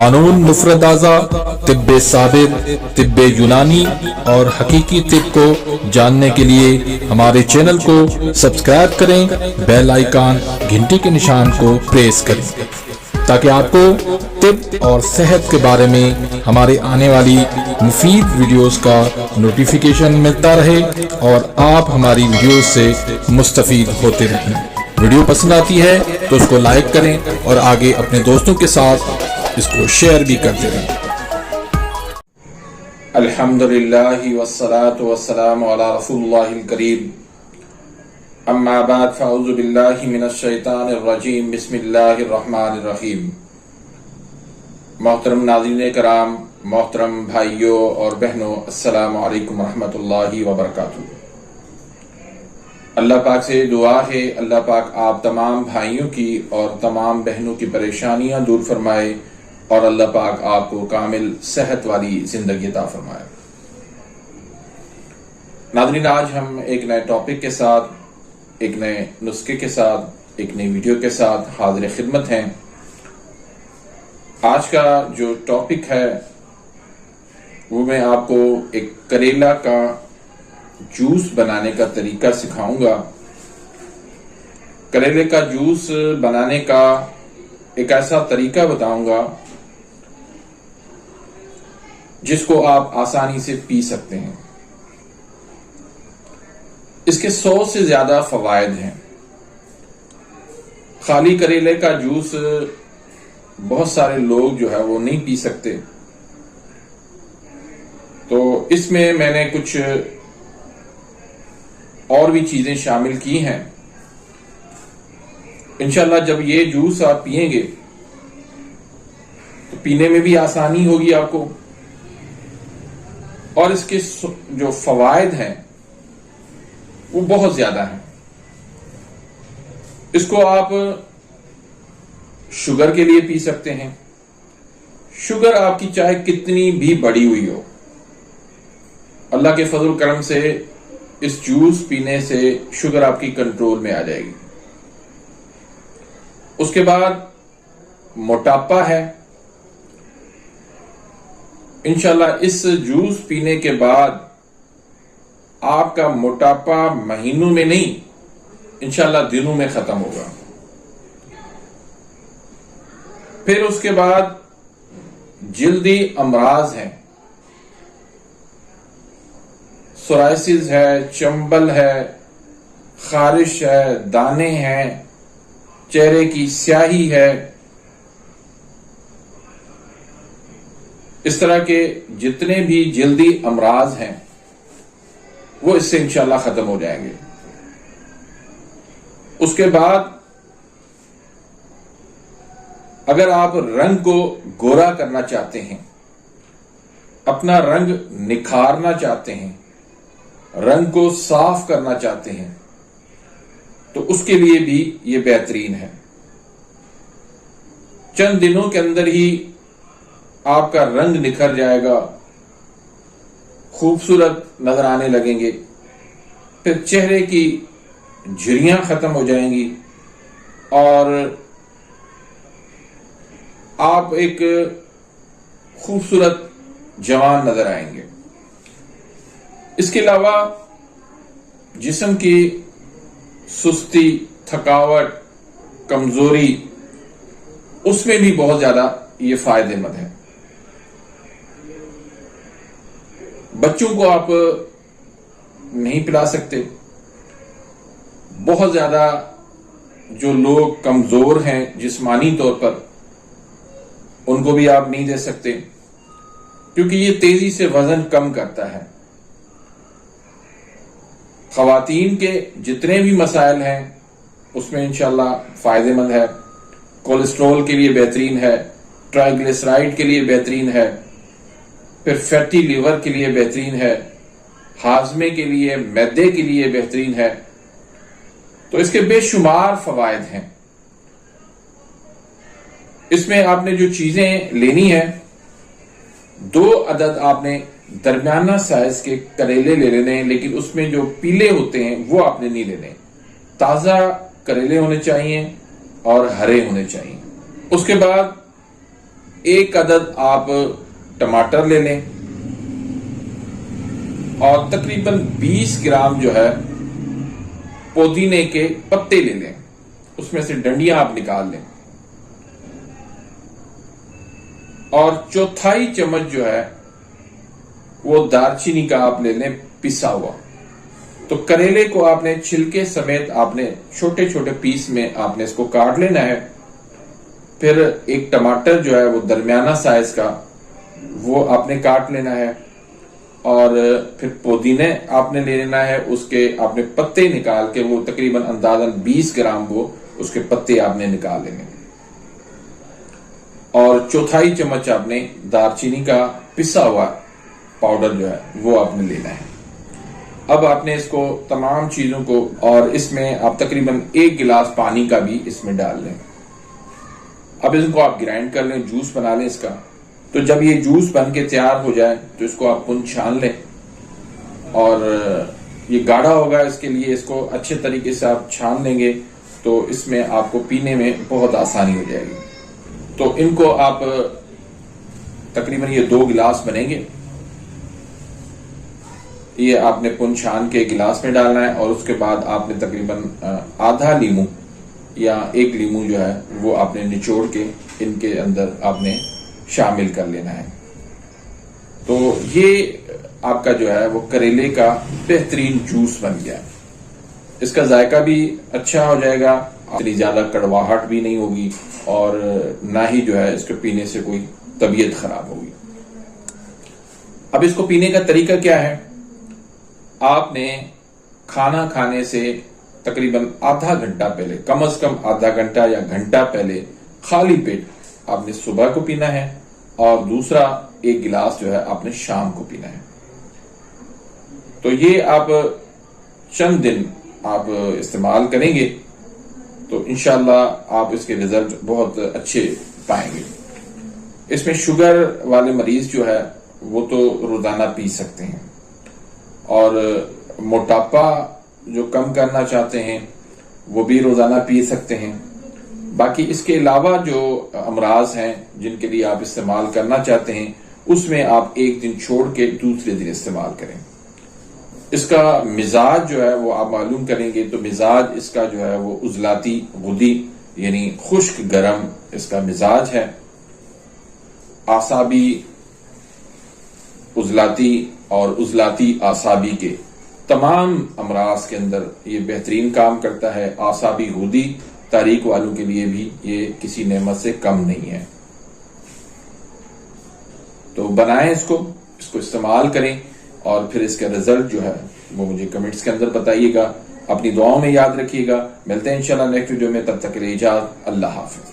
قانون مفردازہ، طب ثابت، طب یونانی اور حقیقی طب کو جاننے کے لیے ہمارے چینل کو سبسکرائب کریں، بیل آئیکن گھنٹی کے نشان کو پریس کریں تاکہ آپ کو طب اور صحت کے بارے میں ہمارے آنے والی مفید ویڈیوز کا نوٹیفیکیشن ملتا رہے اور آپ ہماری ویڈیوز سے مستفید ہوتے رہیں۔ ویڈیو پسند آتی ہے تو اس کو لائک کریں اور آگے اپنے دوستوں کے ساتھ اس کو شیئر بھی کرتے رہیں۔ الحمدللہ والصلاة والسلام علی رسول اللہ الکریم، اما بعد فاعوذ باللہ من الشیطان الرجیم، بسم اللہ الرحمن الرحیم۔ محترم ناظرین کرام، محترم بھائیوں اور بہنوں، السلام علیکم ورحمۃ اللہ وبرکاتہ۔ اللہ پاک سے دعا ہے اللہ پاک آپ تمام بھائیوں کی اور تمام بہنوں کی پریشانیاں دور فرمائے اور اللہ پاک آپ کو کامل صحت والی زندگی عطا فرمائے۔ ناظرین، آج ہم ایک نئے ٹاپک کے ساتھ، ایک نئے نسخے کے ساتھ، ایک نئی ویڈیو کے ساتھ حاضر خدمت ہیں۔ آج کا جو ٹاپک ہے وہ میں آپ کو ایک کریلا کا جوس بنانے کا طریقہ سکھاؤں گا۔ کریلے کا جوس بنانے کا ایک ایسا طریقہ بتاؤں گا جس کو آپ آسانی سے پی سکتے ہیں۔ اس کے 100 سے زیادہ فوائد ہیں۔ خالی کریلے کا جوس بہت سارے لوگ جو ہے وہ نہیں پی سکتے، تو اس میں نے کچھ اور بھی چیزیں شامل کی ہیں۔ انشاءاللہ جب یہ جوس آپ پیئیں گے تو پینے میں بھی آسانی ہوگی آپ کو، اور اس کے جو فوائد ہیں وہ بہت زیادہ ہیں۔ اس کو آپ شوگر کے لیے پی سکتے ہیں۔ شوگر آپ کی چاہے کتنی بھی بڑی ہوئی ہو، اللہ کے فضل و کرم سے اس جوس پینے سے شوگر آپ کی کنٹرول میں آ جائے گی۔ اس کے بعد موٹاپا ہے۔ انشاءاللہ اس جوس پینے کے بعد آپ کا موٹاپا مہینوں میں نہیں، انشاءاللہ دنوں میں ختم ہوگا۔ پھر اس کے بعد جلدی امراض ہیں، سورائسس ہے، چنبل ہے، خارش ہے، دانے ہیں، چہرے کی سیاہی ہے، اس طرح کے جتنے بھی جلدی امراض ہیں وہ اس سے انشاءاللہ ختم ہو جائیں گے۔ اس کے بعد اگر آپ رنگ کو گورا کرنا چاہتے ہیں، اپنا رنگ نکھارنا چاہتے ہیں، رنگ کو صاف کرنا چاہتے ہیں، تو اس کے لیے بھی یہ بہترین ہے۔ چند دنوں کے اندر ہی آپ کا رنگ نکھر جائے گا، خوبصورت نظر آنے لگیں گے، پھر چہرے کی جھریاں ختم ہو جائیں گی اور آپ ایک خوبصورت جوان نظر آئیں گے۔ اس کے علاوہ جسم کی سستی، تھکاوٹ، کمزوری، اس میں بھی بہت زیادہ یہ فائدہ مند ہے۔ بچوں کو آپ نہیں پلا سکتے، بہت زیادہ جو لوگ کمزور ہیں جسمانی طور پر، ان کو بھی آپ نہیں دے سکتے، کیونکہ یہ تیزی سے وزن کم کرتا ہے۔ خواتین کے جتنے بھی مسائل ہیں اس میں انشاءاللہ فائدہ مند ہے۔ کولیسٹرول کے لیے بہترین ہے، ٹرائیگلیسرائڈ کے لیے بہترین ہے، پھر فیٹی لیور کے لیے بہترین ہے، ہاضمے کے لیے، معدے کے لیے بہترین ہے۔ تو اس کے بے شمار فوائد ہیں۔ اس میں آپ نے جو چیزیں لینی ہیں، 2 عدد آپ نے درمیانہ سائز کے کریلے لے لینے ہیں، لیکن اس میں جو پیلے ہوتے ہیں وہ آپ نے نہیں لینے۔ تازہ کریلے ہونے چاہیے اور ہرے ہونے چاہیے۔ اس کے بعد 1 عدد آپ ٹماٹر لے لیں اور تقریباً 20 گرام جو ہے پودینے کے پتے لے لیں، اس میں سے ڈنڈیاں آپ نکال لیں، اور 1/4 چمچ جو ہے وہ دارچینی کا آپ لے لیں پسا ہوا۔ تو کریلے کو آپ نے چھلکے سمیت آپ نے چھوٹے چھوٹے پیس میں آپ نے اس کو کاٹ لینا ہے۔ پھر ایک ٹماٹر جو ہے وہ درمیانہ سائز کا وہ آپ نے کاٹ لینا ہے، اور پھر پودینے آپ نے لے لینا ہے، اس کے آپ نے پتے نکال کے وہ تقریباً اندازاً 20 گرام وہ اس کے پتے آپ نے نکال لینے، اور 1/4 چمچ آپ نے دارچینی کا پسا ہوا پاؤڈر جو ہے وہ آپ نے لینا ہے۔ اب آپ نے اس کو تمام چیزوں کو، اور اس میں آپ تقریباً 1 گلاس پانی کا بھی اس میں ڈال لیں۔ اب اس کو آپ گرائنڈ کر لیں، جوس بنا لیں اس کا۔ تو جب یہ جوس بن کے تیار ہو جائے تو اس کو آپ چھان لیں، اور یہ گاڑھا ہوگا، اس کے لیے اس کو اچھے طریقے سے آپ چھان لیں گے تو اس میں آپ کو پینے میں بہت آسانی ہو جائے گی۔ تو ان کو آپ تقریباً یہ 2 گلاس بنیں گے، یہ آپ نے چھان کے گلاس میں ڈالنا ہے، اور اس کے بعد آپ نے تقریباً آدھا لیمو یا 1 لیمو جو ہے وہ آپ نے نچوڑ کے ان کے اندر آپ نے شامل کر لینا ہے۔ تو یہ آپ کا جو ہے وہ کریلے کا بہترین جوس بن گیا۔ اس کا ذائقہ بھی اچھا ہو جائے گا، اتنی زیادہ کڑواہٹ بھی نہیں ہوگی، اور نہ ہی جو ہے اس کو پینے سے کوئی طبیعت خراب ہوگی۔ اب اس کو پینے کا طریقہ کیا ہے؟ آپ نے کھانا کھانے سے تقریباً آدھا گھنٹہ پہلے، کم از کم آدھا گھنٹہ یا گھنٹہ پہلے خالی پیٹ آپ نے صبح کو پینا ہے، اور دوسرا 1 گلاس جو ہے آپ نے شام کو پینا ہے۔ تو یہ آپ چند دن آپ استعمال کریں گے تو انشاءاللہ آپ اس کے رزلٹ بہت اچھے پائیں گے۔ اس میں شوگر والے مریض جو ہے وہ تو روزانہ پی سکتے ہیں، اور موٹاپا جو کم کرنا چاہتے ہیں وہ بھی روزانہ پی سکتے ہیں۔ باقی اس کے علاوہ جو امراض ہیں جن کے لیے آپ استعمال کرنا چاہتے ہیں، اس میں آپ 1 دن چھوڑ کے دوسرے دن استعمال کریں۔ اس کا مزاج جو ہے وہ آپ معلوم کریں گے، تو مزاج اس کا جو ہے وہ عضلاتی غدی یعنی خشک گرم اس کا مزاج ہے۔ اعصابی عضلاتی اور عضلاتی اعصابی کے تمام امراض کے اندر یہ بہترین کام کرتا ہے۔ اعصابی غدی تاریخ والوں کے لیے بھی یہ کسی نعمت سے کم نہیں ہے۔ تو بنائیں اس کو استعمال کریں، اور پھر اس کا رزلٹ جو ہے وہ مجھے کمنٹس کے اندر بتائیے گا۔ اپنی دعاؤں میں یاد رکھیے گا۔ ملتے ہیں انشاءاللہ نیکسٹ ویڈیو میں، تب تک کے لیے اجازت، اللہ حافظ۔